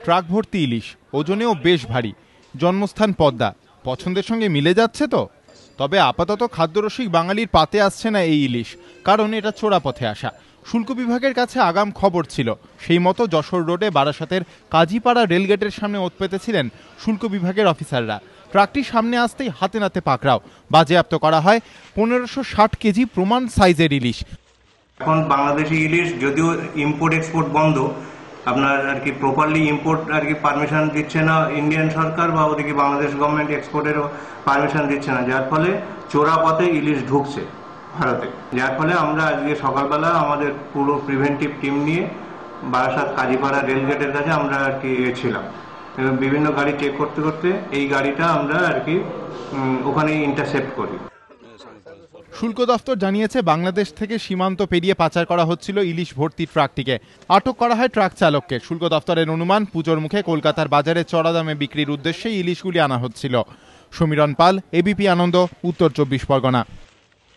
Truck ভর্তি ইলিশ, ওজনেও বেশ ভারী। জন্মস্থান পদ্মা, পছন্দের সঙ্গে মিলে যাচ্ছে তো। তবে আপাতত খাদ্যরসিক বাঙালির পাতে আসছে না এই ইলিশ, কারণ এটা চোরা পথে আসা। শুল্ক বিভাগের কাছে আগাম খবর ছিল, সেই মতো যশোর রোডে বারাসাতের কাজীপাড়া রেলগেটের সামনে ওত পেতেছিলেন শুল্ক বিভাগের অফিসাররা। ট্রাকটি সামনে আসতেই হাতে নাতে পাকড়াও, বাজেয়াপ্ত করা হয় 1560 কেজি প্রমাণ সাইজের ইলিশ। এখন বাংলাদেশি ইলিশ যদিও ইম্পোর্ট এক্সপোর্ট বন্ধ, আপনার আর কি প্রপারলি ইম্পোর্ট আর কি পারমিশন দিচ্ছে না ইন্ডিয়ান সরকার, বা ওদিকে বাংলাদেশ গভর্নমেন্ট এক্সপোর্টেরও পারমিশন দিচ্ছে না, যার ফলে চোরা পথে ইলিশ ঢুকছে ভারতে। যার ফলে আমরা আজকে সকালবেলা আমাদের পুরো প্রিভেন্টিভ টিম নিয়ে বারাসাত কাজীপাড়া রেলগেটের কাছে আমরা আর কি ছিলাম, এবং বিভিন্ন গাড়ি চেক করতে করতে এই গাড়িটা আমরা আর কি ওখানে ইন্টারসেপ্ট করি। শুল্ক দফতর জানিয়েছে, বাংলাদেশ থেকে সীমান্ত পেরিয়ে পাচার করা হচ্ছিল ইলিশ ভর্তি ট্রাকটিকে। আটক করা হয় ট্রাক চালককে। শুল্ক দফতরের অনুমান, পুজোর মুখে কলকাতার বাজারে চড়া দামে বিক্রির উদ্দেশ্যে ইলিশগুলি আনা হচ্ছিল। সমীরণ পাল, এবিপি আনন্দ, উত্তর 24 পরগনা।